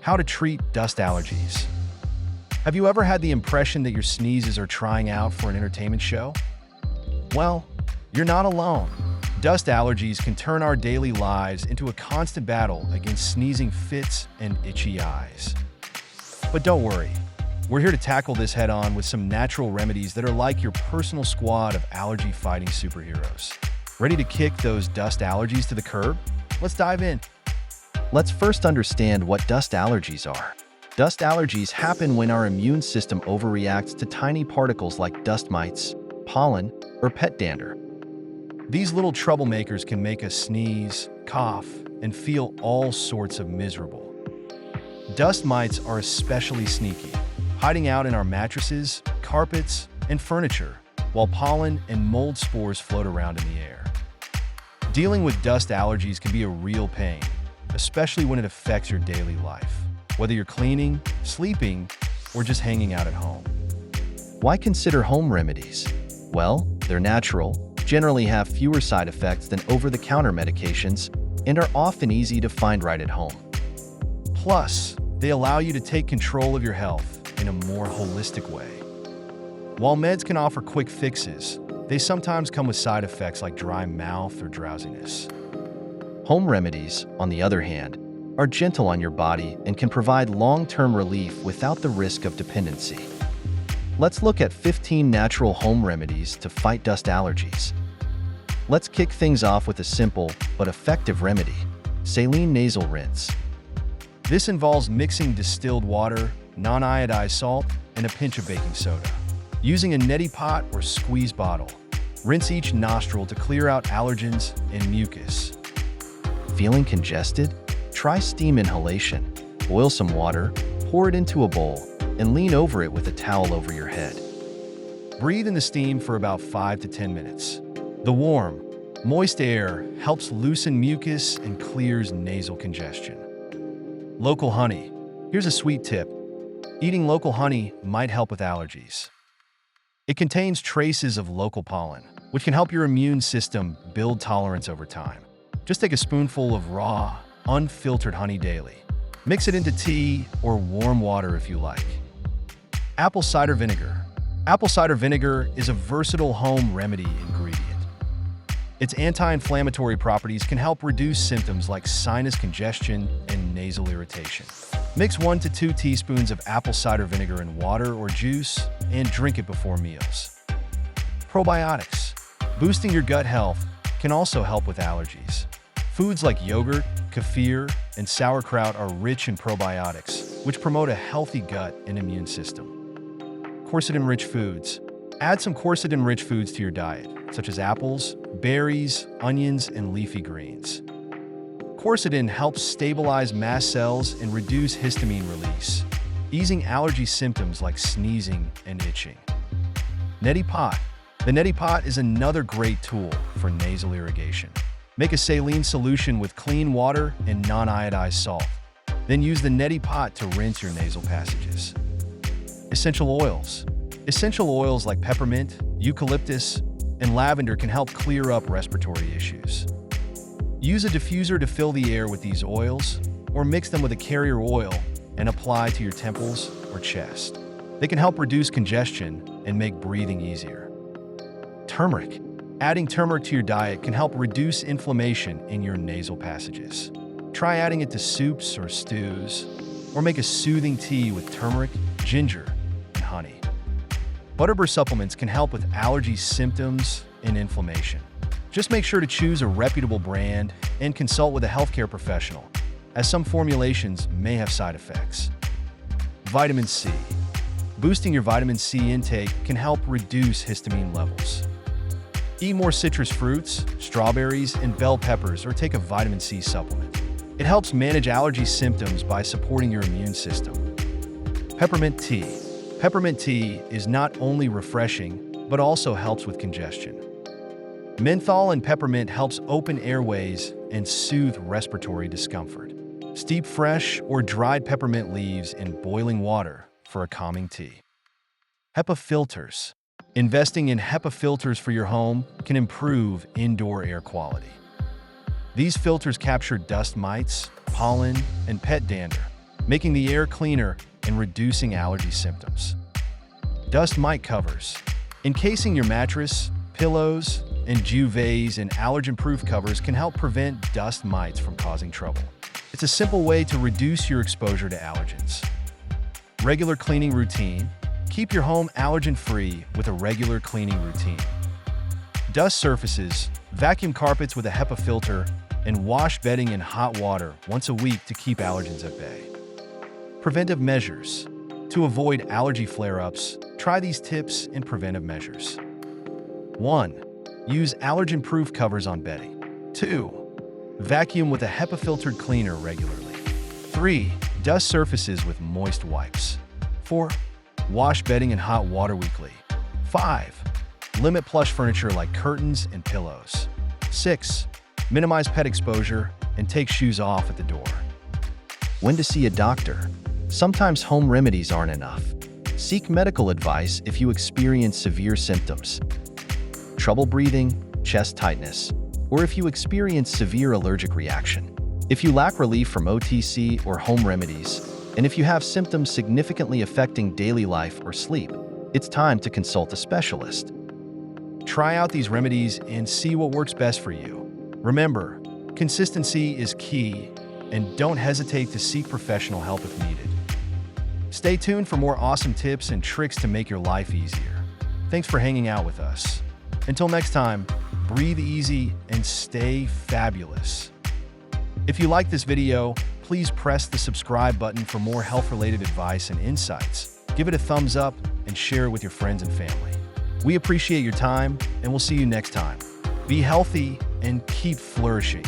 How to treat dust allergies. Have you ever had the impression that your sneezes are trying out for an entertainment show? Well, you're not alone. Dust allergies can turn our daily lives into a constant battle against sneezing fits and itchy eyes. But don't worry, we're here to tackle this head-on with some natural remedies that are like your personal squad of allergy-fighting superheroes. Ready to kick those dust allergies to the curb? Let's dive in. Let's first understand what dust allergies are. Dust allergies happen when our immune system overreacts to tiny particles like dust mites, pollen, or pet dander. These little troublemakers can make us sneeze, cough, and feel all sorts of miserable. Dust mites are especially sneaky, hiding out in our mattresses, carpets, and furniture, while pollen and mold spores float around in the air. Dealing with dust allergies can be a real pain, especially when it affects your daily life, whether you're cleaning, sleeping, or just hanging out at home. Why consider home remedies? Well, they're natural, generally have fewer side effects than over-the-counter medications, and are often easy to find right at home. Plus, they allow you to take control of your health in a more holistic way. While meds can offer quick fixes, they sometimes come with side effects like dry mouth or drowsiness. Home remedies, on the other hand, are gentle on your body and can provide long-term relief without the risk of dependency. Let's look at 15 natural home remedies to fight dust allergies. Let's kick things off with a simple but effective remedy: saline nasal rinse. This involves mixing distilled water, non-iodized salt, and a pinch of baking soda. Using a Neti Pot or squeeze bottle, rinse each nostril to clear out allergens and mucus. Feeling congested? Try steam inhalation. Boil some water, pour it into a bowl, and lean over it with a towel over your head. Breathe in the steam for about 5 to 10 minutes. The warm, moist air helps loosen mucus and clears nasal congestion. Local honey. Here's a sweet tip. Eating local honey might help with allergies. It contains traces of local pollen, which can help your immune system build tolerance over time. Just take a spoonful of raw, unfiltered honey daily. Mix it into tea or warm water if you like. Apple cider vinegar. Apple cider vinegar is a versatile home remedy ingredient. Its anti-inflammatory properties can help reduce symptoms like sinus congestion and nasal irritation. Mix 1 to 2 teaspoons of apple cider vinegar in water or juice and drink it before meals. Probiotics. Boosting your gut health can also help with allergies. Foods like yogurt, kefir, and sauerkraut are rich in probiotics, which promote a healthy gut and immune system. Quercetin-Rich Foods. Add some quercetin-rich foods to your diet, such as apples, berries, onions, and leafy greens. Quercetin helps stabilize mast cells and reduce histamine release, easing allergy symptoms like sneezing and itching. Neti Pot. The Neti Pot is another great tool for nasal irrigation. Make a saline solution with clean water and non-iodized salt. Then use the Neti Pot to rinse your nasal passages. Essential oils. Essential oils like peppermint, eucalyptus, and lavender can help clear up respiratory issues. Use a diffuser to fill the air with these oils, or mix them with a carrier oil and apply to your temples or chest. They can help reduce congestion and make breathing easier. Turmeric. Adding turmeric to your diet can help reduce inflammation in your nasal passages. Try adding it to soups or stews, or make a soothing tea with turmeric, ginger, and honey. Butterbur supplements can help with allergy symptoms and inflammation. Just make sure to choose a reputable brand and consult with a healthcare professional, as some formulations may have side effects. Vitamin C. Boosting your vitamin C intake can help reduce histamine levels. Eat more citrus fruits, strawberries, and bell peppers, or take a vitamin C supplement. It helps manage allergy symptoms by supporting your immune system. Peppermint tea. Peppermint tea is not only refreshing, but also helps with congestion. Menthol and peppermint helps open airways and soothe respiratory discomfort. Steep fresh or dried peppermint leaves in boiling water for a calming tea. HEPA Filters. Investing in HEPA filters for your home can improve indoor air quality. These filters capture dust mites, pollen, and pet dander, making the air cleaner and reducing allergy symptoms. Dust mite covers. Encasing your mattress, pillows, and duvets in allergen-proof covers can help prevent dust mites from causing trouble. It's a simple way to reduce your exposure to allergens. Regular cleaning routine. Keep your home allergen-free with a regular cleaning routine. Dust surfaces. Vacuum carpets with a HEPA filter and wash bedding in hot water once a week to keep allergens at bay. Preventive measures. To avoid allergy flare-ups, try these tips and preventive measures. 1. Use allergen-proof covers on bedding. 2. Vacuum with a HEPA-filtered cleaner regularly. 3. Dust surfaces with moist wipes. 4. Wash bedding in hot water weekly. 5. Limit plush furniture like curtains and pillows. 6. Minimize pet exposure and take shoes off at the door. When to see a doctor? Sometimes home remedies aren't enough. Seek medical advice if you experience severe symptoms, trouble breathing, chest tightness, or if you experience severe allergic reaction. If you lack relief from OTC or home remedies, and if you have symptoms significantly affecting daily life or sleep, it's time to consult a specialist. Try out these remedies and see what works best for you. Remember, consistency is key, and don't hesitate to seek professional help if needed. Stay tuned for more awesome tips and tricks to make your life easier. Thanks for hanging out with us. Until next time, breathe easy and stay fabulous. If you like this video, please press the subscribe button for more health-related advice and insights. Give it a thumbs up and share it with your friends and family. We appreciate your time, and we'll see you next time. Be healthy and keep flourishing.